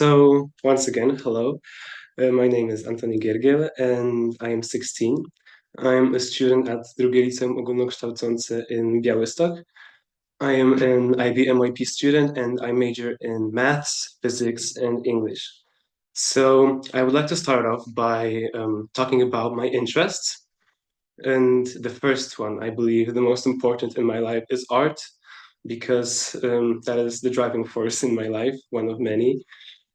So once again, hello. My name is Antoni Giergiel and I am 16. I'm a student at drugie liceum ogólnokształcące in Białystok. I am an IB MYP student and I major in maths, physics, and English. So I would like to start off by talking about my interests. And the first one, I believe, the most important in my life is art, because that is the driving force in my life, one of many.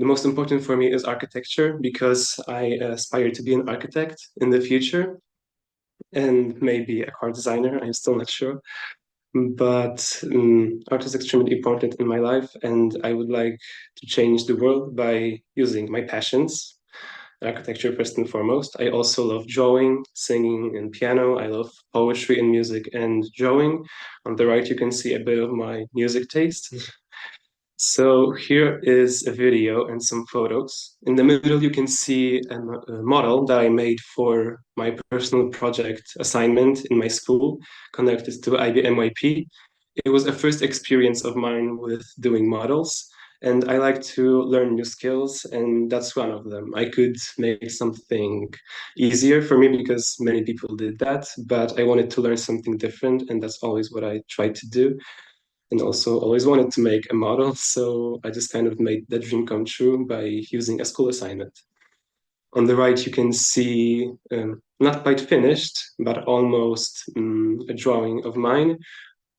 The most important for me is architecture because I aspire to be an architect in the future and maybe a car designer. I'm still not sure. But art is extremely important in my life, and I would like to change the world by using my passions. Architecture first and foremost. I also love drawing, singing, and piano. I love poetry and music and drawing. On the right, you can see a bit of my music taste. So here is a video and some photos. In the middle, you can see a model that I made for my personal project assignment in my school connected to IB MYP. It was a first experience of mine with doing models, and I like to learn new skills, and that's one of them. I could make something easier for me because many people did that, but I wanted to learn something different, and that's always what I try to do. And also always wanted to make a model, so I just kind of made that dream come true by using a school assignment. On the right, you can see not quite finished, but almost a drawing of mine,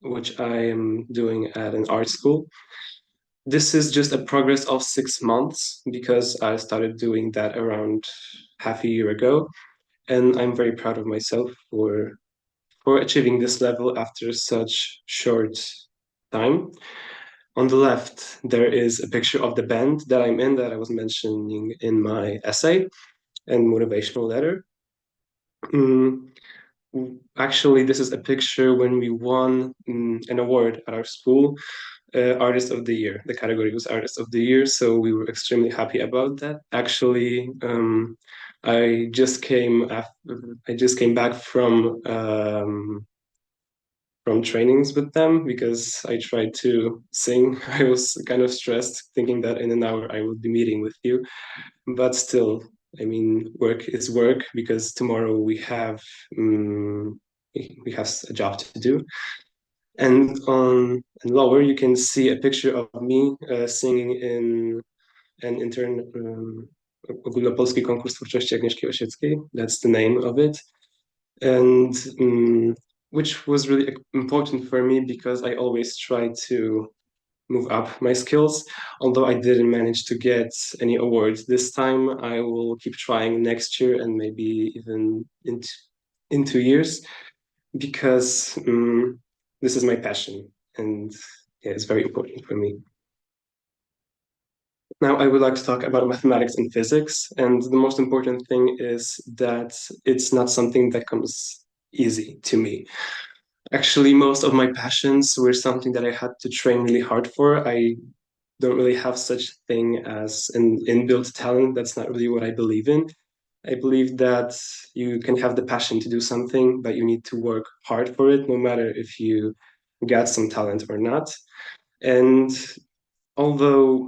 which I am doing at an art school. This is just a progress of 6 months because I started doing that around half a year ago. And I'm very proud of myself for achieving this level after such short time. On the left, there is a picture of the band that I'm in that I was mentioning in my essay and motivational letter. Actually, this is a picture when we won an award at our school, Artist of the Year. The category was Artist of the Year, so we were extremely happy about that. Actually, I just came back from trainings with them because I tried to sing. I was kind of stressed thinking that in an hour I would be meeting with you, but still, I mean, work is work because tomorrow we have a job to do. And on lower, you can see a picture of me singing in an intern ogólnopolski konkurs twórczości Agnieszki Osieckiej. That's the name of it. And which was really important for me because I always try to move up my skills. Although I didn't manage to get any awards this time, I will keep trying next year and maybe even in 2 years because this is my passion and yeah, it's very important for me. Now I would like to talk about mathematics and physics, and the most important thing is that it's not something that comes easy to me. Actually, most of my passions were something that I had to train really hard for. I don't really have such thing as an inbuilt talent. That's not really what I believe in. I believe that you can have the passion to do something, but you need to work hard for it, no matter if you got some talent or not. And although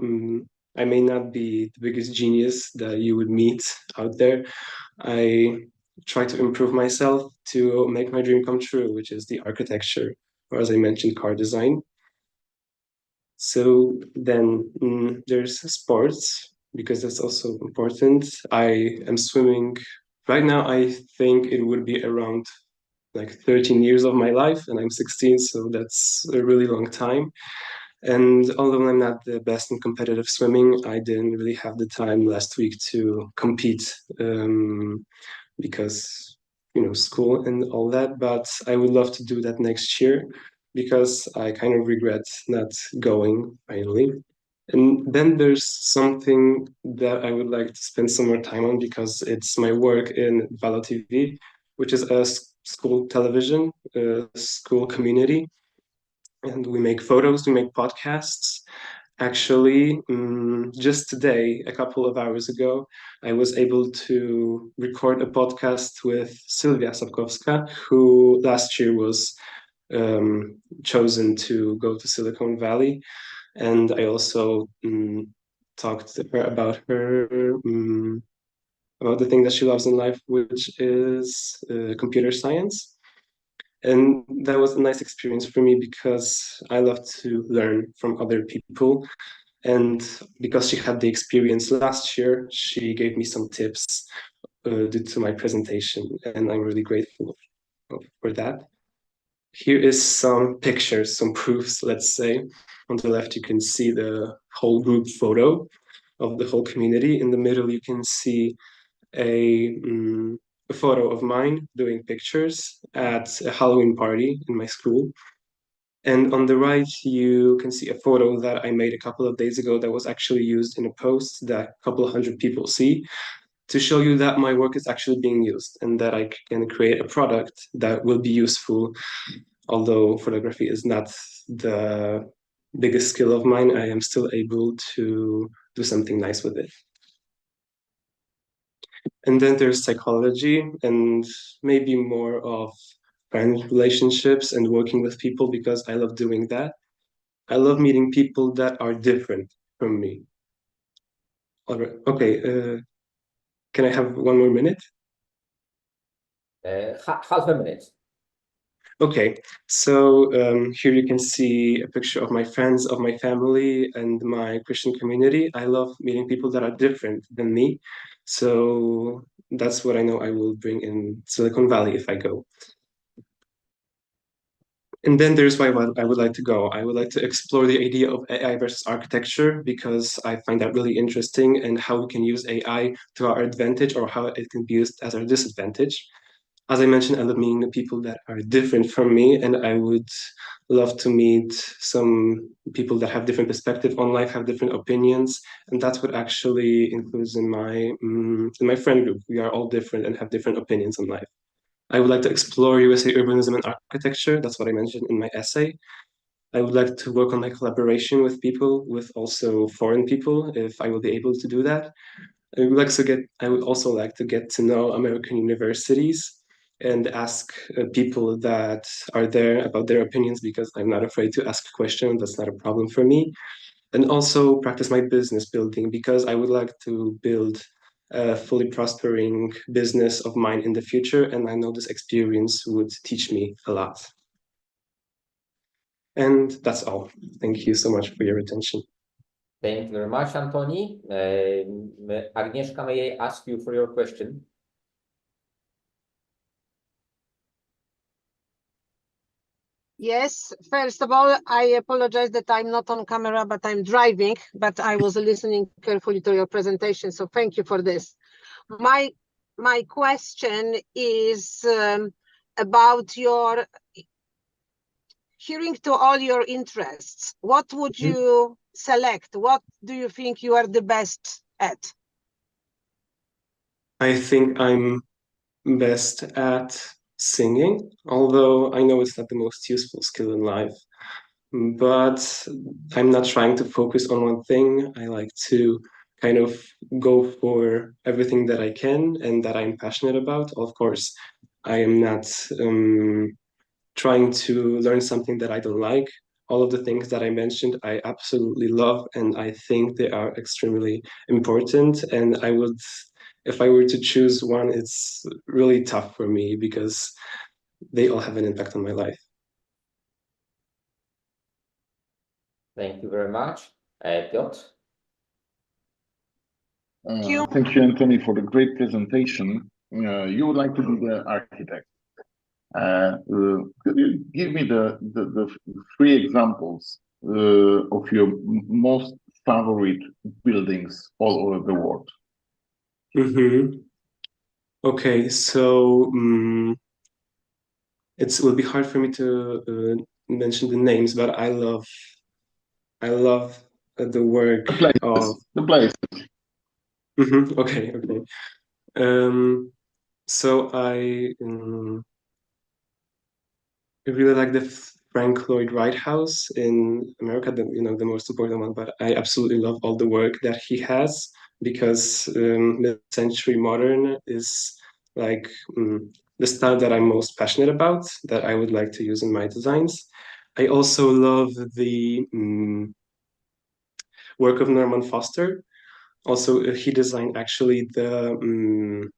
I may not be the biggest genius that you would meet out there, I try to improve myself to make my dream come true, which is the architecture, or as I mentioned, car design. So then there's sports, because that's also important. I am swimming right now. I think it would be around like 13 years of my life, and I'm 16, so that's a really long time. And although I'm not the best in competitive swimming, I didn't really have the time last week to compete because, you know, school and all that. But I would love to do that next year because I kind of regret not going finally. And then there's something that I would like to spend some more time on because it's my work in Valo TV, which is a school television, school community. And we make photos, we make podcasts. Actually, just today, a couple of hours ago, I was able to record a podcast with Sylwia Sapkowska, who last year was chosen to go to Silicon Valley. And I also talk to her about about the thing that she loves in life, which is computer science. And that was a nice experience for me because I love to learn from other people. And because she had the experience last year, she gave me some tips due to my presentation, and I'm really grateful for that. Here is some pictures, some proofs, let's say. On the left, you can see the whole group photo of the whole community. In the middle, you can see a photo of mine doing pictures at a Halloween party in my school. And on the right, you can see a photo that I made a couple of days ago that was actually used in a post that a couple of hundred people see to show you that my work is actually being used and that I can create a product that will be useful. Although photography is not the biggest skill of mine, I am still able to do something nice with it. And then there's psychology and maybe more of friend relationships and working with people because I love doing that. I love meeting people that are different from me. All right. Okay. Can I have one more minute? Half a minute. Okay, so here you can see a picture of my friends, of my family, and my Christian community. I love meeting people that are different than me. So that's what I know I will bring in Silicon Valley if I go. And then there's why I would like to go. I would like to explore the idea of AI versus architecture because I find that really interesting and how we can use AI to our advantage or how it can be used as our disadvantage. As I mentioned, I love meeting people that are different from me, and I would love to meet some people that have different perspective on life, have different opinions, and that's what actually includes in my friend group. We are all different and have different opinions on life. I would like to explore USA urbanism and architecture. That's what I mentioned in my essay. I would like to work on my collaboration with people, with also foreign people, if I will be able to do that. I would also like to get to know American universities and ask people that are there about their opinions because I'm not afraid to ask questions. That's not a problem for me. And also practice my business building because I would like to build a fully prospering business of mine in the future. And I know this experience would teach me a lot. And that's all. Thank you so much for your attention. Thank you very much, Antoni. Agnieszka, may I ask you for your question? Yes, first of all, I apologize that I'm not on camera, but I'm driving, but I was listening carefully to your presentation, so thank you for this. My question is about your hearing to all your interests. What would you select? What do you think you are the best at? I think I'm best at singing, although I know it's not the most useful skill in life. But I'm not trying to focus on one thing. I like to kind of go for everything that I can and that I'm passionate about. Of course, I am not trying to learn something that I don't like. All of the things that I mentioned, I absolutely love, and I think they are extremely important. And I would, if I were to choose one, it's really tough for me because they all have an impact on my life. Thank you very much. Piotr? Thank you. Thank you, Antoni, for the great presentation. You would like to be the architect. Could you give me the three examples of your most favorite buildings all over the world? Okay, so it will be hard for me to mention the names, but I love the work of the place. Okay. So I really like the Frank Lloyd Wright House in America, the most important one. But I absolutely love all the work that he has because mid-century modern is like the style that I'm most passionate about, that I would like to use in my designs. I also love the work of Norman Foster, also he designed actually the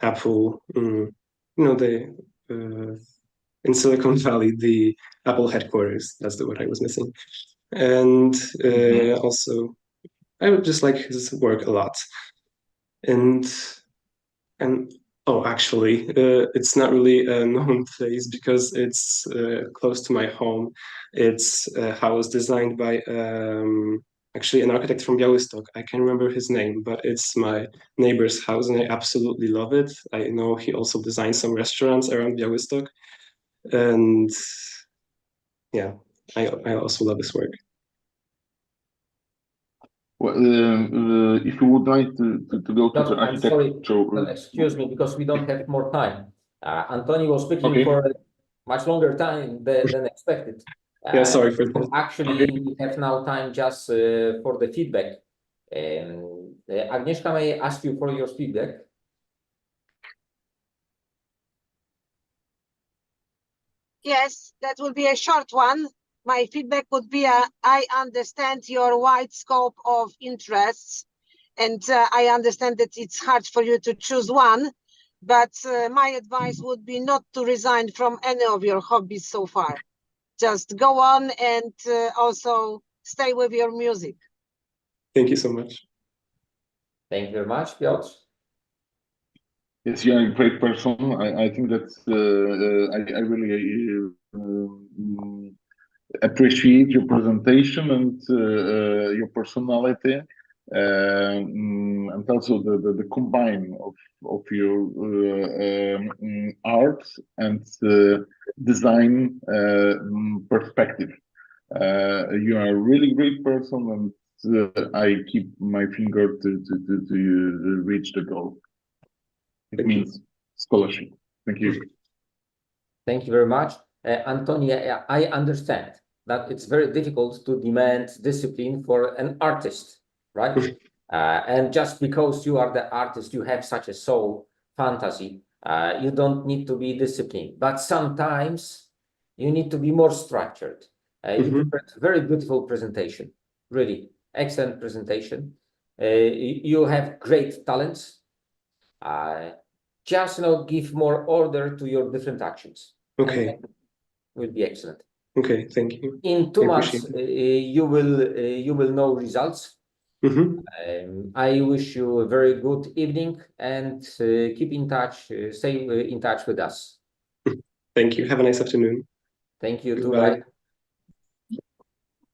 Apple, in Silicon Valley, the Apple headquarters. That's the word I was missing. And also, I would just like his work a lot. And oh, actually, it's not really a known place because it's close to my home. It's a house designed by actually an architect from Białystok. I can't remember his name, but it's my neighbor's house and I absolutely love it. I know he also designed some restaurants around Białystok. And yeah, I also love his work. Well, if you would like to go to No, the I'm sorry. architecture, Excuse me, because we don't have more time. Antoni was speaking Okay. for a much longer time than expected. Yeah, sorry for that. Actually, we have now time just for the feedback. Agnieszka, may I ask you for your feedback? Yes, that will be a short one. My feedback would be, I understand your wide scope of interests, and I understand that it's hard for you to choose one, but my advice would be not to resign from any of your hobbies so far. Just go on and also stay with your music. Thank you so much. Thank you very much, Piotr. yes, you are a great person. I think that I really appreciate your presentation and your personality, and also the combine of your art and design perspective. You are a really great person, and I keep my finger to reach the goal. It Thank you. means scholarship. Thank you. Thank you very much. Antoni, I understand that it's very difficult to demand discipline for an artist, right? And just because you are the artist, you have such a soul, fantasy, you don't need to be disciplined. But sometimes you need to be more structured. You prepared a very beautiful presentation, really excellent presentation. You have great talents. Just give more order to your different actions. Okay. And will be excellent. Okay, thank you. In 2 I months, you will know results. I wish you a very good evening and keep in touch. Stay in touch with us. Thank you. Have a nice afternoon. Thank you. Goodbye. Bye.